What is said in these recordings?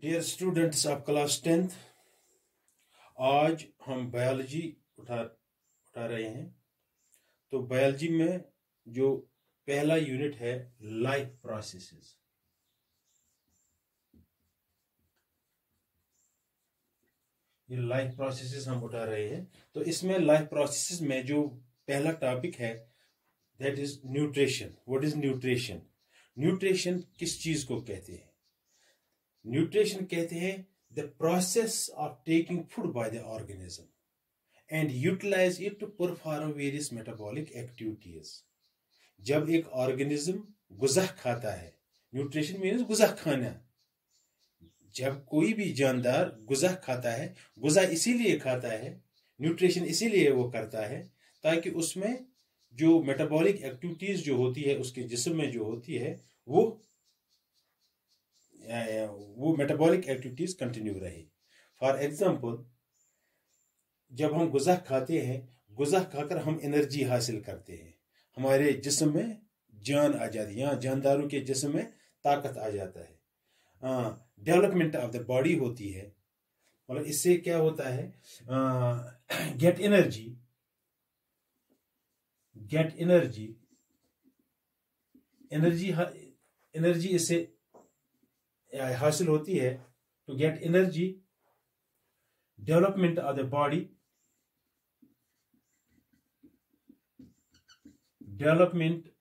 Dear students of class 10th, आज हम biology उठा रहे हैं। तो बायोलॉजी में जो पहला यूनिट है लाइफ प्रोसेसेस। ये लाइफ प्रोसेसेस हम उठा रहे हैं। तो इसमें लाइफ प्रोसेसेस में जो पहला टॉपिक है that is nutrition. What is nutrition? Nutrition किस चीज को कहते हैं? न्यूट्रिशन कहते हैं the process of taking food by the organism and utilise it to perform various metabolic activities. जब एक ऑर्गेनिज्म गुज़ा खाता है, न्यूट्रिशन मीन्स गुज़ा खाना। जब कोई भी जानदार गुज़ा खाता है, गुज़ा इसीलिए खाता है, न्यूट्रिशन इसीलिए वो करता है ताकि उसमें जो मेटाबॉलिक एक्टिविटीज जो होती है उसके जिस्म में जो होती है वो मेटाबॉलिक एक्टिविटीज कंटिन्यू रहे। फॉर एग्जांपल, जब हम गुज़ा खाते हैं, गुज़ा खाकर हम एनर्जी हासिल करते हैं, हमारे जिस्म में जान आ जाती है, यहाँ जानदारों के जिस्म में ताकत आ जाता है। डेवलपमेंट ऑफ द बॉडी होती है, मतलब इससे क्या होता है, गेट एनर्जी इससे हासिल होती है। To get energy, development of the body, development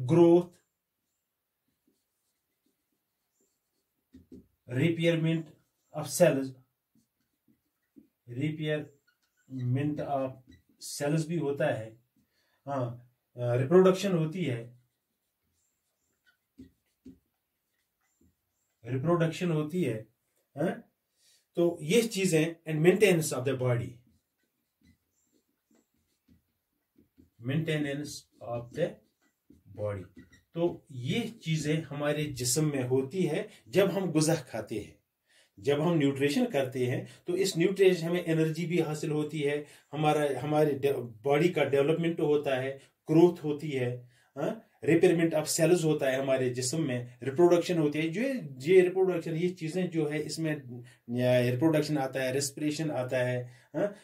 growth, repairment of cells भी होता है। रिप्रोडक्शन होती है, तो ये चीजें, and maintenance of the body, तो ये चीजें हमारे जिस्म में होती है जब हम गुज़ा खाते हैं। जब हम न्यूट्रिशन करते हैं तो इस न्यूट्रिशन हमें एनर्जी भी हासिल होती है, हमारे बॉडी का डेवलपमेंट होता है, ग्रोथ होती है, रिपेयरमेंट ऑफ सेल्स होता है हमारे जिस्म में, रिप्रोडक्शन होती है। ये रिप्रोडक्शन, ये चीजें जो है, इसमें रिप्रोडक्शन आता है, रेस्पिरेशन आता है,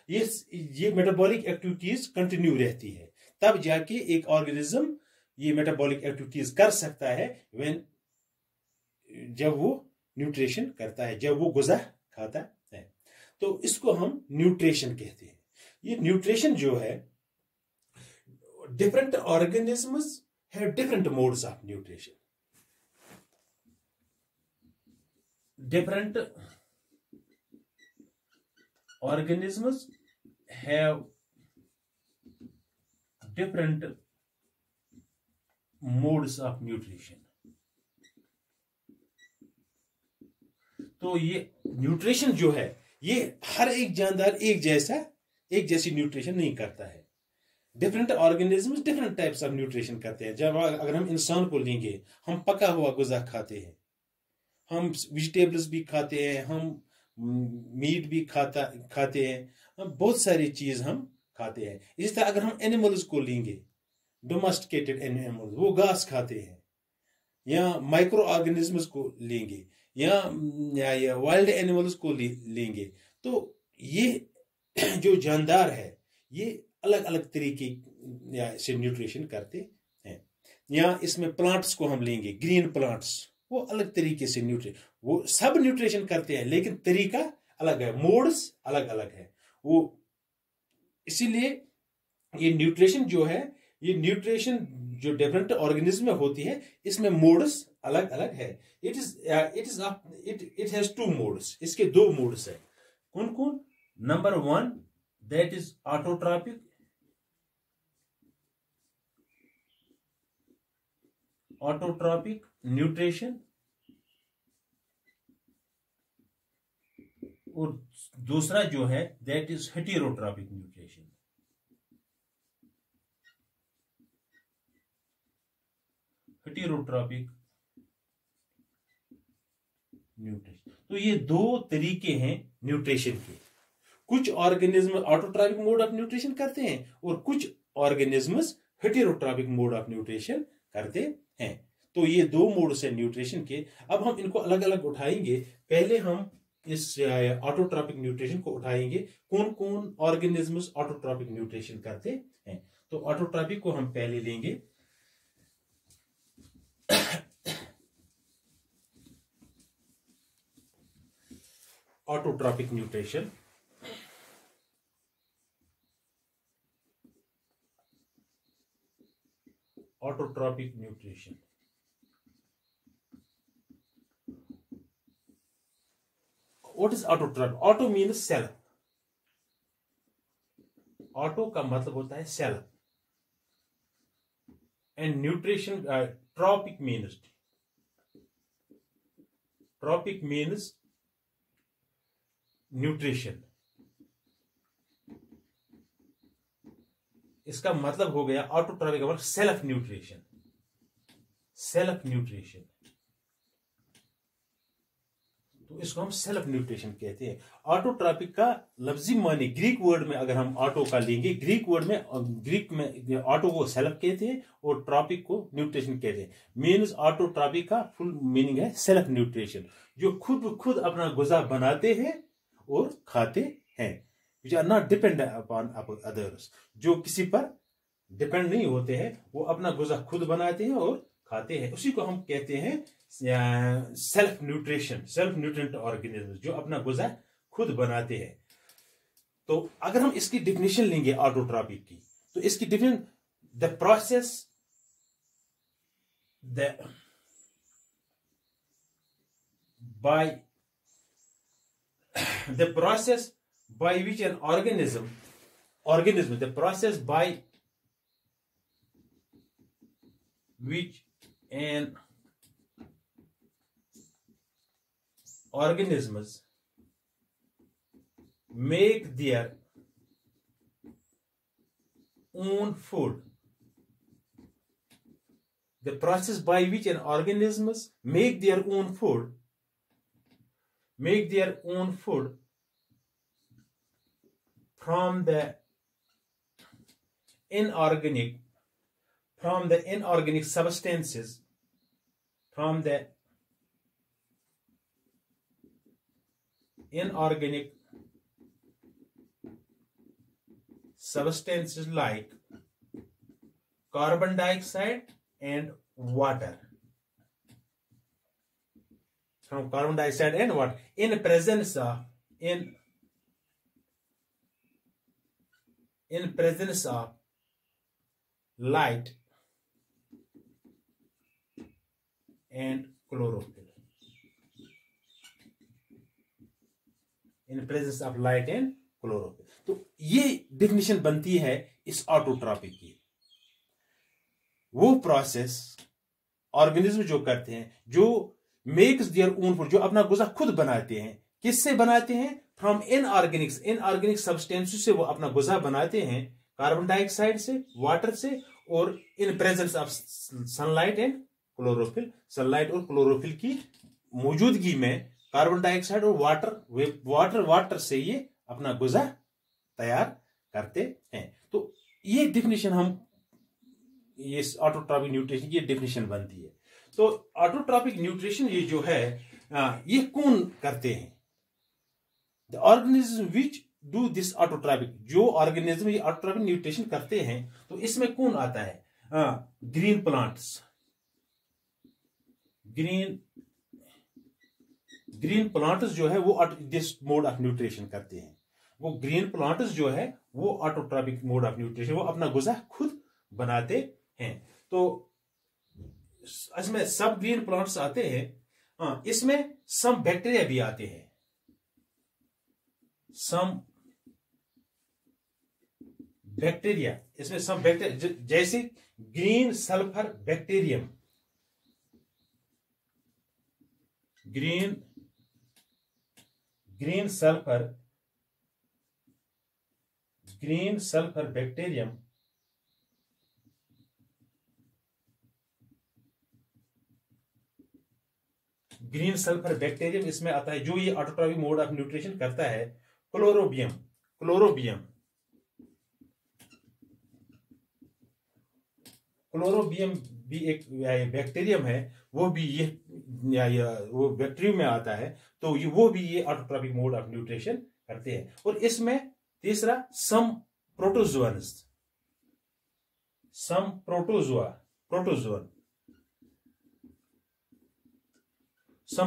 ये मेटाबॉलिक एक्टिविटीज कंटिन्यू रहती है। तब जाके एक ऑर्गेनिज्म ये मेटाबॉलिक एक्टिविटीज कर सकता है जब वो न्यूट्रिशन करता है, जब वो गुज़ा खाता है। तो इसको हम न्यूट्रिशन कहते हैं। ये न्यूट्रिशन जो है, different organisms have different modes of nutrition. Different organisms have different modes of nutrition. तो ये न्यूट्रिशन जो है, ये हर एक जानदार एक जैसी न्यूट्रिशन नहीं करता है। Different organisms different types of nutrition करते हैं। जब अगर हम इंसान को लेंगे, हम पका हुआ गुज़ा खाते हैं, हम वेजिटेबल्स भी खाते हैं, हम मीट भी खाते हैं, हम बहुत सारी चीज हम खाते हैं। इसी तरह अगर हम एनिमल्स को लेंगे, डोमेस्टिकेटेड एनिमल्स, वो घास खाते हैं, या माइक्रो ऑर्गेनिजम्स को लेंगे, या वाइल्ड एनिमल्स को लेंगे, तो ये जो जानदार है, ये अलग अलग तरीके से न्यूट्रिशन करते हैं। या इसमें प्लांट्स को हम लेंगे, ग्रीन प्लांट्स, वो अलग तरीके से वो सब न्यूट्रिशन करते हैं, लेकिन तरीका अलग है, मोड्स अलग अलग है वो। इसीलिए ये न्यूट्रिशन जो है, ये न्यूट्रिशन जो डिफरेंट ऑर्गेनिज्म में होती है, इसमें मोड्स अलग अलग है। It has 2 modes. इसके 2 मोड्स है। कौन कौन? Number 1 that is autotrophic, nutrition, और दूसरा जो है that is heterotrophic nutrition. Heterotrophic nutrition. तो ये 2 तरीके हैं न्यूट्रिशन के। कुछ organism autotrophic mode of nutrition करते हैं और कुछ organisms heterotrophic mode of nutrition करते हैं। तो ये दो मोड्स है न्यूट्रिशन के। अब हम इनको अलग अलग उठाएंगे। पहले हम इस ऑटोट्रॉपिक न्यूट्रिशन को उठाएंगे, कौन कौन ऑर्गेनिजम्स ऑटोट्रॉपिक न्यूट्रिशन करते हैं। तो ऑटोट्रॉपिक को हम पहले लेंगे। Autotrophic nutrition, autotrophic nutrition. What is autotrophic? Auto means self. Auto का मतलब होता है self, and nutrition trophic means nutrition. इसका मतलब हो गया ऑटोट्रॉपिक का मतलब सेल्फ न्यूट्रिशन। तो इसको हम सेल्फ न्यूट्रिशन कहते हैं। ऑटोट्रॉपिक का लफ्जी माने ग्रीक वर्ड में अगर हम ऑटो का लेंगे, ग्रीक में ऑटो को सेल्फ कहते हैं और ट्रॉपिक को न्यूट्रिशन कहते हैं। मीन्स ऑटोट्रॉपिक का फुल मीनिंग है सेल्फ न्यूट्रिशन, जो खुद अपना गुज़ा बनाते हैं और खाते हैं, which are not dependent upon others, जो किसी पर डिपेंड नहीं होते हैं, वो अपना गुज़ा खुद बनाते हैं और खाते हैं। उसी को हम कहते हैं सेल्फ न्यूट्रिएंट ऑर्गेनिज्म, जो अपना गुज़ा खुद बनाते हैं। तो अगर हम इसकी डिफिनेशन लेंगे ऑटोट्रॉपिक की, तो इसकी definition the process by which an organism the process by which an organisms make their own food. The process by which an organisms make their own food from the inorganic substances, like carbon dioxide and water. From carbon dioxide and water in presence of light and chlorophyll. In presence of light and chlorophyll. तो ये definition बनती है इस autotrophic की। वो process organism जो करते हैं, जो मेक्स देयर ओन फूड, जो अपना गुज़ा खुद बनाते हैं। किससे बनाते हैं? फ्रॉम इनऑर्गेनिक सब्सटेंसेस से वो अपना गुज़ा बनाते हैं, कार्बन डाइऑक्साइड से, वाटर से, और इन presence of sunlight and chlorophyll. Sunlight और क्लोरोफिल की मौजूदगी में कार्बन डाइऑक्साइड और वाटर से ये अपना गुज़ा तैयार करते हैं। तो ये डिफिनेशन हम ये ऑटोट्रॉपिक न्यूट्रिशन की डिफिनेशन बनती है। तो ऑटोट्रॉपिक न्यूट्रिशन ये जो है ये कौन करते हैं? The organism which do this autotrophic, जो ऑर्गेनिज्म ये ऑटोट्रॉपिक न्यूट्रिशन करते हैं, तो इसमें कौन आता है? ग्रीन प्लांट्स जो है वो दिस मोड ऑफ न्यूट्रिशन करते हैं। वो ग्रीन प्लांट्स जो है वो ऑटोट्रॉपिक मोड ऑफ न्यूट्रिशन, वो अपना गुज़ा खुद बनाते हैं। तो इसमें सब ग्रीन प्लांट्स आते हैं, इसमें सम बैक्टीरिया भी आते हैं। सम बैक्टीरिया, इसमें सम बैक्टीरिया जैसे green sulphur bacterium, green sulphur bacterium, green sulphur bacterium इसमें आता है। जो ये ऑटोट्रॉपिक मोड ऑफ न्यूट्रिशन करता है, क्लोरोबियम क्लोरोबियम भी एक बैक्टीरियम है, वो भी वो बैक्टीरियम में आता है, तो वो भी ये ऑटोट्रॉपिक मोड ऑफ न्यूट्रिशन करते हैं। और इसमें तीसरा सम प्रोटोजोअन्स, सम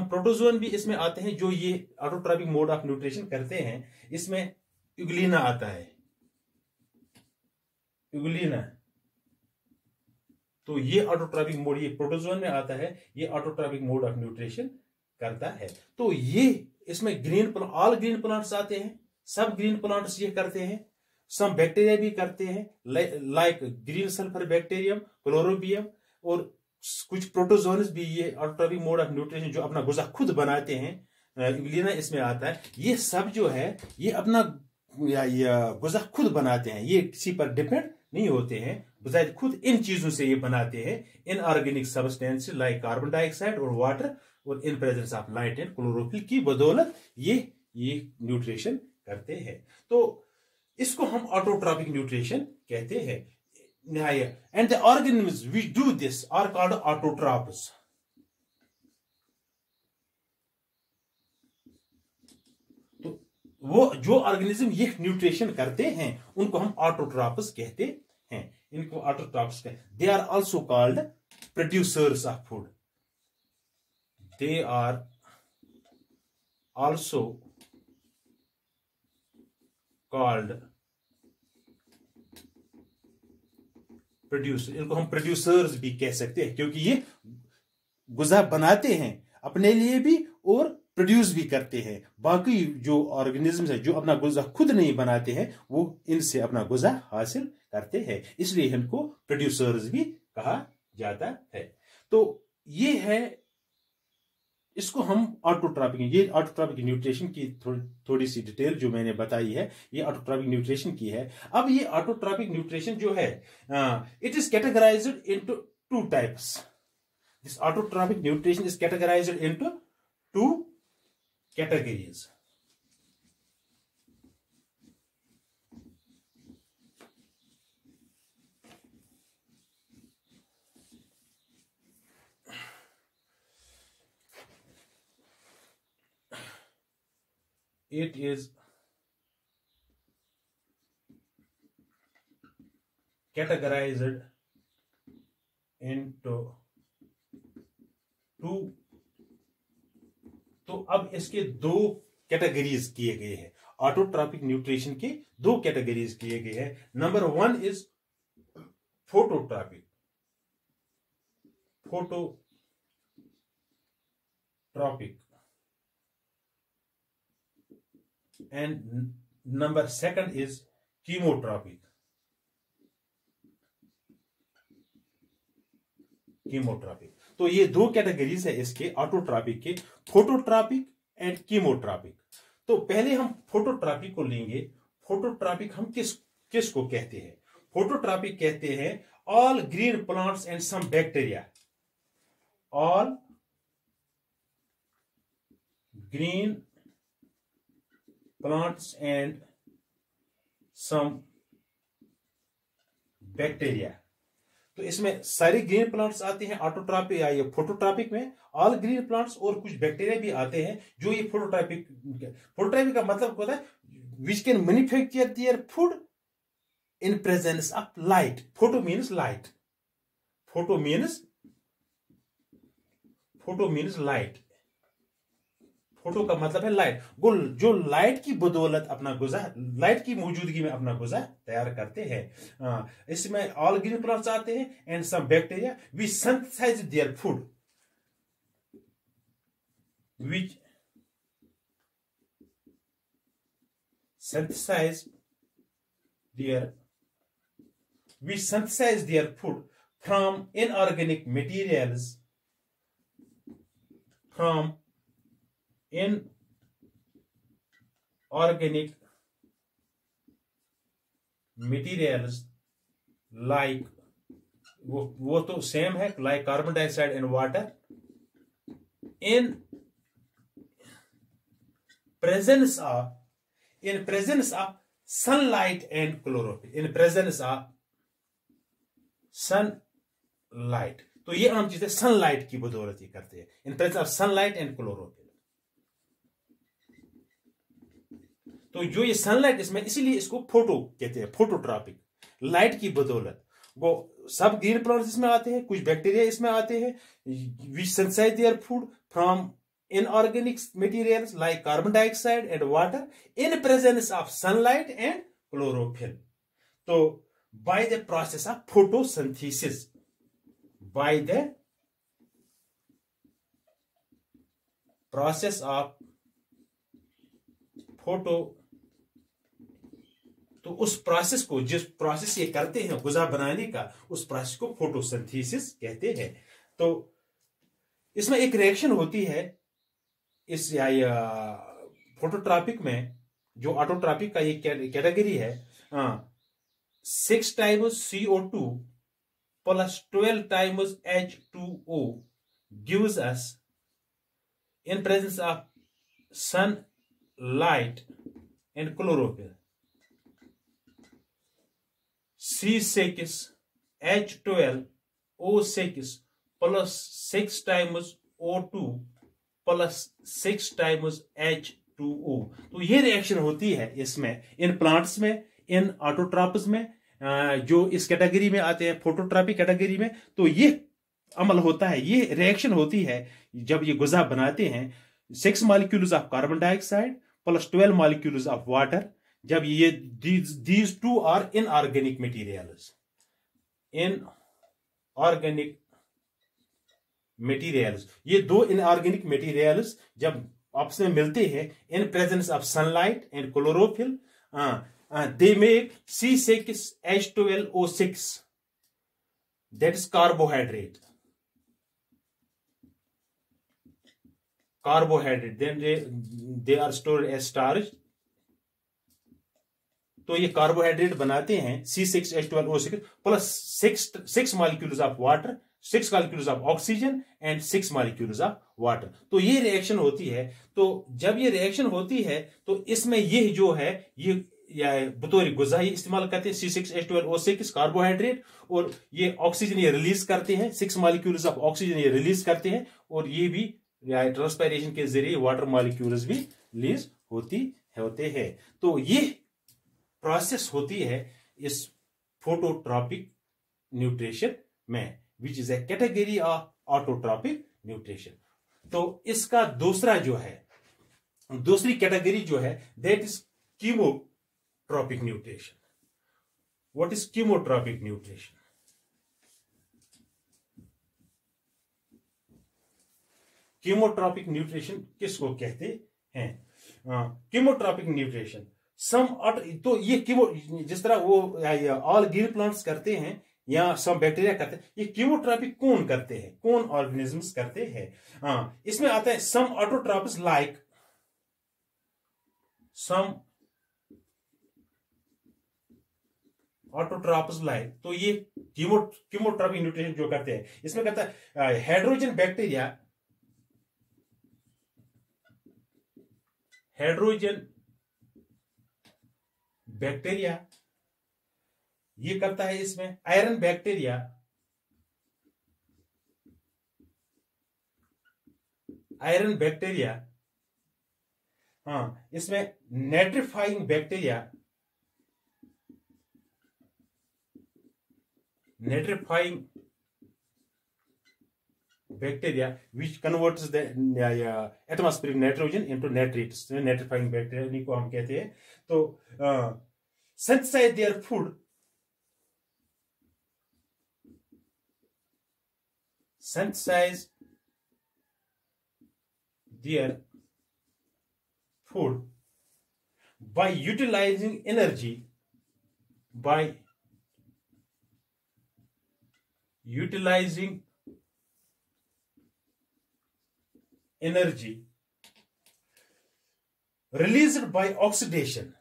प्रोटोजोअन भी इसमें आते हैं जो ये ऑटोट्रॉपिक मोड ऑफ न्यूट्रिशन करते हैं। इसमें यूग्लिना आता है, यूग्लिना, तो ये ऑटोट्रॉपिक मोड, ये प्रोटोजोन में आता है, ये ऑटोट्रॉपिक मोड ऑफ न्यूट्रिशन करता है। तो ये इसमें ऑल ग्रीन प्लांट्स आते हैं, सब ग्रीन प्लांट्स ये करते हैं, सम बैक्टीरिया भी करते हैं, like green sulphur bacterium, Chlorobium, और कुछ प्रोटोजोन्स भी ये ऑटोट्रॉपिक मोड ऑफ न्यूट्रिशन जो अपना गुज़ा खुद बनाते हैं, यूग्लिना इसमें आता है। ये सब जो है ये अपना गुज़ा खुद बनाते हैं, ये किसी पर डिपेंड नहीं होते हैं, बजाय खुद इन चीजों से ये बनाते हैं, inorganic substance like carbon dioxide और वाटर, और इन presence of light and chlorophyll की बदौलत ये न्यूट्रिशन करते हैं। तो इसको हम ऑटोट्रॉपिक न्यूट्रिशन कहते हैं। And the organisms which do this are called autotrophs. तो वो जो ऑर्गेनिज्म ये न्यूट्रिशन करते हैं उनको हम ऑटोट्रॉप्स कहते हैं, इनको ऑटोट्रॉप्स कहते। They are also called producers of food, they are also called producer, इनको हम प्रोड्यूसर्स भी कह सकते हैं, क्योंकि ये गुज़ा बनाते हैं अपने लिए भी और प्रोड्यूस भी करते हैं। बाकी जो ऑर्गेनिजम्स है जो अपना गुज़ा खुद नहीं बनाते हैं वो इनसे अपना गुज़ा हासिल करते हैं, इसलिए इनको प्रोड्यूसर्स भी कहा जाता है। तो ये है, इसको हम ऑटोट्रॉपिक, ये ऑटोट्रॉपिक न्यूट्रिशन की थोड़ी सी डिटेल जो मैंने बताई है, ये ऑटोट्रॉपिक न्यूट्रिशन की है। अब ये ऑटोट्रॉपिक न्यूट्रिशन जो है, it is categorised into two types. This autotrophic nutrition is categorised into two categories. It is categorized into two, तो अब इसके दो कैटेगरीज किए गए हैं, ऑटोट्रॉपिक न्यूट्रिशन के दो कैटेगरीज किए गए हैं। Number one is phototropic, and number second is chemotropic, तो ये दो कैटेगरीज है इसके ऑटोट्रॉपिक के, फोटोट्रॉपिक एंड कीमोट्रॉपिक। तो पहले हम फोटोट्रॉपिक को लेंगे। फोटोट्रॉपिक हम किसको कहते हैं? फोटोट्रॉपिक कहते हैं all green plants and some bacteria, all green plants and some bacteria। तो इसमें सारे ग्रीन प्लांट्स आते हैं ऑटोट्रॉपिक या ये फोटोट्रॉपिक में, ऑल ग्रीन प्लांट्स और कुछ बैक्टीरिया भी आते हैं जो ये फोटोट्रॉपिक का मतलब होता है which can manufacture their food in presence of light. Photo means light, photo means light, photo का मतलब है लाइट, जो लाइट की बदौलत अपना गुज़ा, लाइट की मौजूदगी में अपना गुज़ा तैयार करते हैं। इसमें ऑल ग्रीन प्लांट्स आते हैं and some bacteria we synthesise their food, which synthesize their food from inorganic materials, like वो तो सेम है, like carbon dioxide and water, in presence of sunlight and chlorophyll, in presence of sun light. तो ये आम चीज है, sunlight की बदौलत ये करते हैं, इन presence of sunlight and chlorophyll. तो जो ये सनलाइट इसमें, इसीलिए इसको फोटो कहते हैं, फोटोट्रॉपिक, लाइट की बदौलत। वो सब ग्रीन प्लांट्स इसमें आते हैं, कुछ बैक्टीरिया इसमें आते हैं, which synthesize their food from inorganic materials like carbon dioxide and water in presence of sunlight and chlorophyll. तो by the process of photosynthesis, by the process of photo, तो उस प्रोसेस को, जिस प्रोसेस ये करते हैं गुजा बनाने का, उस प्रोसेस को फोटोसिंथेसिस कहते हैं। तो इसमें एक रिएक्शन होती है इस फोटोट्रॉपिक में, जो ऑटोट्रॉपिक का ये कैटेगरी है। 6 times CO2 plus 12 times H2O gives us, in presence of sunlight and chlorophyll, C6H12O6 plus 6 times O2 plus 6 times H2O। तो ये रिएक्शन होती है इसमें, इन प्लांट्स में, इन ऑटोट्रॉप्स में, जो इस कैटेगरी में आते हैं, फोटोट्रॉपिक कैटेगरी में। तो ये अमल होता है, ये रिएक्शन होती है जब ये गुजा बनाते हैं। 6 molecules of carbon dioxide plus 12 molecules of water, जब ये these two are inorganic materials, inorganic materials, ये दो inorganic materials जब आपस में मिलते हैं in presence of sunlight and chlorophyll, they make C6H12O6, that is carbohydrate. Then they are stored as starch। तो ये कार्बोहाइड्रेट बनाते हैं C6H12O6 plus 6 molecules of water, 6 molecules of oxygen and 6 molecules of water. तो ये reaction होती है। तो जब ये रिएक्शन होती है तो इसमें ये जो है, ये बतौर गुज़ा इस्तेमाल करते हैं C6H12O6 कार्बोहाइड्रेट, और ये ऑक्सीजन ये रिलीज करते हैं, 6 molecules ऑफ ऑक्सीजन ये रिलीज करते हैं, और ये भी ट्रांसपायरेशन के जरिए वाटर मॉलिक्यूल्स भी रिलीज होते हैं। तो ये प्रोसेस होती है इस फोटोट्रॉपिक न्यूट्रिशन में, which is a category of autotropic nutrition. तो इसका दूसरा जो है, दूसरी कैटेगरी जो है, that is chemotropic nutrition. What is chemotropic nutrition? Chemotropic nutrition किसको कहते हैं? कीमोट्रॉपिक न्यूट्रिशन तो ये कीमो, जिस तरह वो ऑल ग्रीन प्लांट्स करते हैं या सम बैक्टीरिया करते हैं, ये कीमोट्रॉपिक कौन करते हैं, कौन ऑर्गेनिजम्स करते हैं? इसमें आता है सम ऑटोट्रॉप्स लाइक, सम ऑटोट्रॉप्स लाइक। तो ये कीमोट्रॉपिक न्यूट्रिशन जो करते हैं, इसमें कहता है हाइड्रोजन बैक्टीरिया, ये करता है इसमें, आयरन बैक्टीरिया, इसमें nitrifying bacteria which converts the atmospheric nitrogen into nitrates, natrifying bacteria इन्हीं को हम कहते हैं। तो synthesize their food, by utilizing energy, released by oxidation,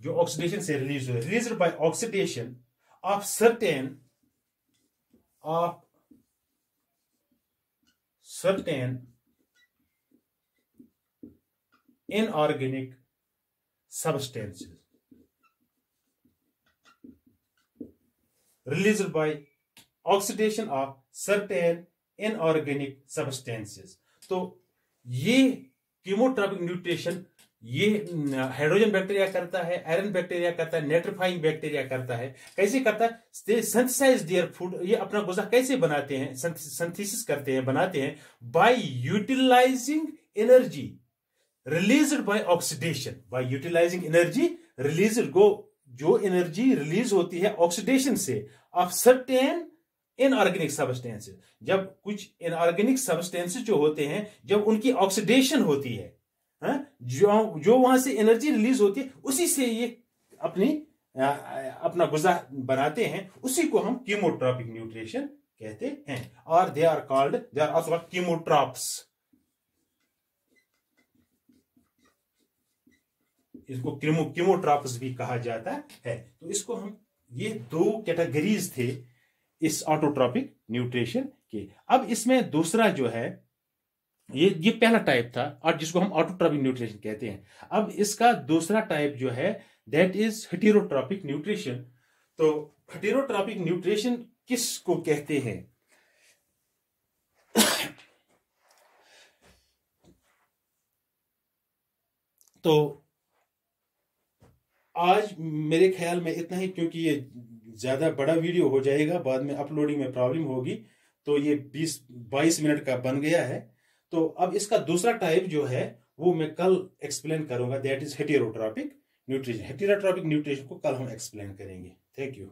जो ऑक्सीडेशन से रिलीज हुए, released by oxidation of certain inorganic substances released by oxidation of certain inorganic substances। तो ये कीमोट्रॉपिक न्यूट्रिशन ये हाइड्रोजन बैक्टीरिया करता है, आयरन बैक्टीरिया करता है, नाइट्रोफाइंग बैक्टीरिया करता है। कैसे करता है? दे सिंथेसाइज देयर फूड, ये अपना गुज़ा कैसे बनाते हैं, सिंथेसिस करते हैं, बनाते हैं by utilising energy released by oxidation. By utilising energy released, जो एनर्जी रिलीज होती है ऑक्सीडेशन से ऑफ सर्टेन इनऑर्गेनिक सब्सटेंसेस। जब कुछ इनऑर्गेनिक सब्सटेंसेस जो होते हैं, जब उनकी ऑक्सीडेशन होती है, जो वहां से एनर्जी रिलीज होती है, उसी से ये अपना गुज़ा बनाते हैं, उसी को हम कीमोट्रॉपिक न्यूट्रिशन कहते हैं। और दे आर आल्सो कीमोट्रॉप्स। इसको कीमोट्रॉप्स भी कहा जाता है। तो इसको हम, ये दो कैटेगरीज थे इस ऑटोट्रॉपिक न्यूट्रिशन के। अब इसमें दूसरा जो है, ये पहला टाइप था, और जिसको हम ऑटोट्रॉपिक न्यूट्रिशन कहते हैं। अब इसका दूसरा टाइप जो है, दैट इज हेटेरोट्रॉपिक न्यूट्रिशन। तो हेटेरोट्रॉपिक न्यूट्रिशन किसको कहते हैं? तो आज मेरे ख्याल में इतना ही, क्योंकि ये ज्यादा बड़ा वीडियो हो जाएगा, बाद में अपलोडिंग में प्रॉब्लम होगी। तो ये 20-22 मिनट का बन गया है। तो अब इसका दूसरा टाइप जो है वो मैं कल एक्सप्लेन करूंगा, that is heterotrophic nutrition. Heterotrophic nutrition को कल हम एक्सप्लेन करेंगे। Thank you.